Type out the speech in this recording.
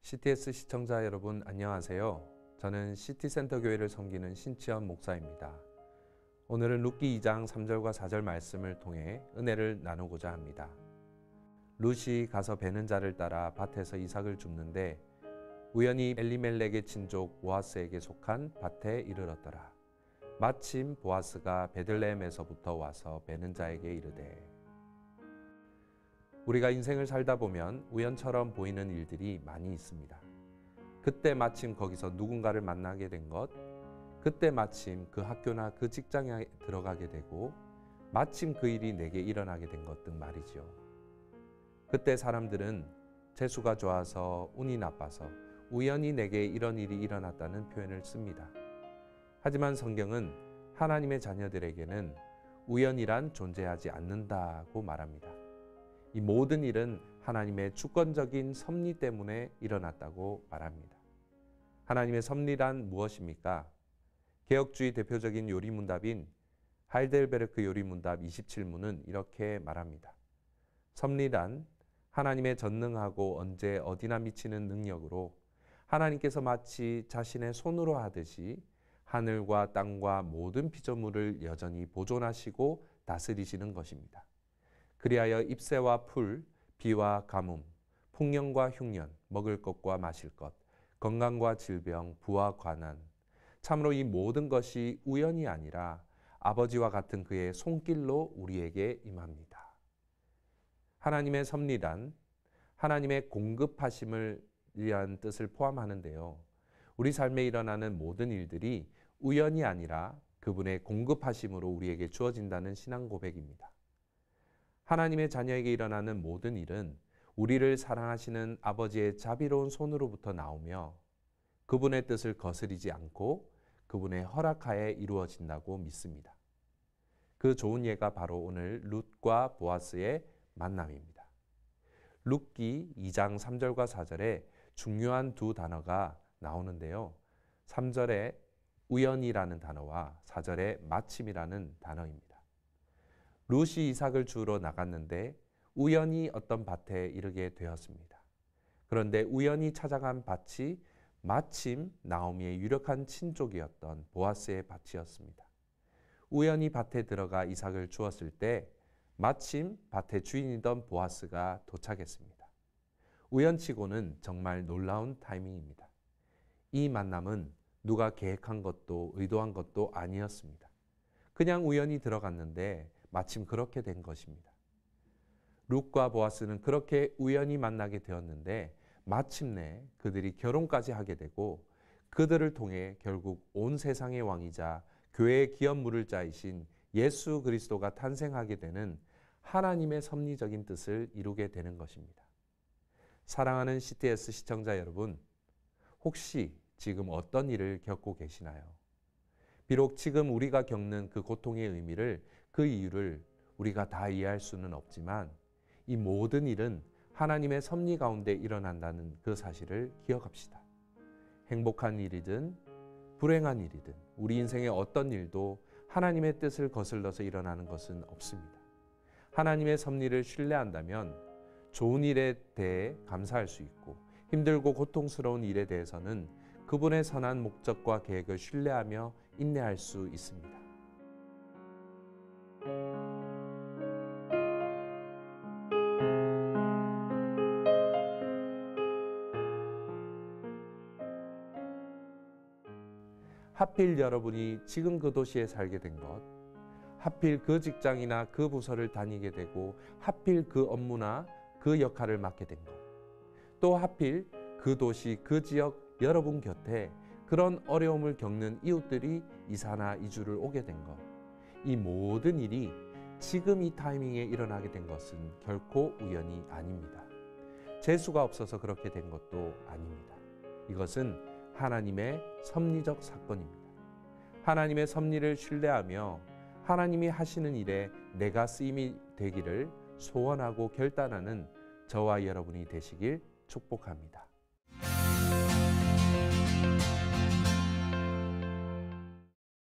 CTS 시청자 여러분 안녕하세요. 저는 시티센터 교회를 섬기는 신치현 목사입니다. 오늘은 룻기 2장 3절과 4절 말씀을 통해 은혜를 나누고자 합니다. 룻이 가서 베는 자를 따라 밭에서 이삭을 줍는데 우연히 엘리멜렉의 친족 보아스에게 속한 밭에 이르렀더라. 마침 보아스가 베들레헴에서부터 와서 베는 자에게 이르되. 우리가 인생을 살다 보면 우연처럼 보이는 일들이 많이 있습니다. 그때 마침 거기서 누군가를 만나게 된 것, 그때 마침 그 학교나 그 직장에 들어가게 되고 마침 그 일이 내게 일어나게 된 것 등 말이죠. 그때 사람들은 재수가 좋아서 운이 나빠서 우연히 내게 이런 일이 일어났다는 표현을 씁니다. 하지만 성경은 하나님의 자녀들에게는 우연이란 존재하지 않는다고 말합니다. 이 모든 일은 하나님의 주권적인 섭리 때문에 일어났다고 말합니다. 하나님의 섭리란 무엇입니까? 개혁주의 대표적인 요리문답인 하이델베르크 요리문답 27문은 이렇게 말합니다. 섭리란 하나님의 전능하고 언제 어디나 미치는 능력으로 하나님께서 마치 자신의 손으로 하듯이 하늘과 땅과 모든 피조물을 여전히 보존하시고 다스리시는 것입니다. 그리하여 잎새와 풀, 비와 가뭄, 풍년과 흉년, 먹을 것과 마실 것, 건강과 질병, 부와 관한, 참으로 이 모든 것이 우연이 아니라 아버지와 같은 그의 손길로 우리에게 임합니다. 하나님의 섭리란 하나님의 공급하심을 위한 뜻을 포함하는데요. 우리 삶에 일어나는 모든 일들이 우연이 아니라 그분의 공급하심으로 우리에게 주어진다는 신앙 고백입니다. 하나님의 자녀에게 일어나는 모든 일은 우리를 사랑하시는 아버지의 자비로운 손으로부터 나오며 그분의 뜻을 거스리지 않고 그분의 허락하에 이루어진다고 믿습니다. 그 좋은 예가 바로 오늘 룻과 보아스의 만남입니다. 룻기 2장 3절과 4절에 중요한 두 단어가 나오는데요. 3절에 우연이라는 단어와 4절에 마침이라는 단어입니다. 룻이 이삭을 주우러 나갔는데 우연히 어떤 밭에 이르게 되었습니다. 그런데 우연히 찾아간 밭이 마침 나오미의 유력한 친족이었던 보아스의 밭이었습니다. 우연히 밭에 들어가 이삭을 주었을 때 마침 밭의 주인이던 보아스가 도착했습니다. 우연치고는 정말 놀라운 타이밍입니다. 이 만남은 누가 계획한 것도 의도한 것도 아니었습니다. 그냥 우연히 들어갔는데 마침 그렇게 된 것입니다. 룻과 보아스는 그렇게 우연히 만나게 되었는데 마침내 그들이 결혼까지 하게 되고 그들을 통해 결국 온 세상의 왕이자 교회의 기업 물을 자이신 예수 그리스도가 탄생하게 되는 하나님의 섭리적인 뜻을 이루게 되는 것입니다. 사랑하는 CTS 시청자 여러분, 혹시 지금 어떤 일을 겪고 계시나요? 비록 지금 우리가 겪는 그 고통의 의미를, 그 이유를 우리가 다 이해할 수는 없지만 이 모든 일은 하나님의 섭리 가운데 일어난다는 그 사실을 기억합시다. 행복한 일이든 불행한 일이든 우리 인생의 어떤 일도 하나님의 뜻을 거슬러서 일어나는 것은 없습니다. 하나님의 섭리를 신뢰한다면 좋은 일에 대해 감사할 수 있고 힘들고 고통스러운 일에 대해서는 그분의 선한 목적과 계획을 신뢰하며 인내할 수 있습니다. 하필 여러분이 지금 그 도시에 살게 된 것, 하필 그 직장이나 그 부서를 다니게 되고 하필 그 업무나 그 역할을 맡게 된 것, 또 하필 그 도시, 그 지역 여러분 곁에 그런 어려움을 겪는 이웃들이 이사나 이주를 오게 된 것, 이 모든 일이 지금 이 타이밍에 일어나게 된 것은 결코 우연이 아닙니다. 재수가 없어서 그렇게 된 것도 아닙니다. 이것은 하나님의 섭리적 사건입니다. 하나님의 섭리를 신뢰하며 하나님이 하시는 일에 내가 쓰임이 되기를 소원하고 결단하는 저와 여러분이 되시길 축복합니다.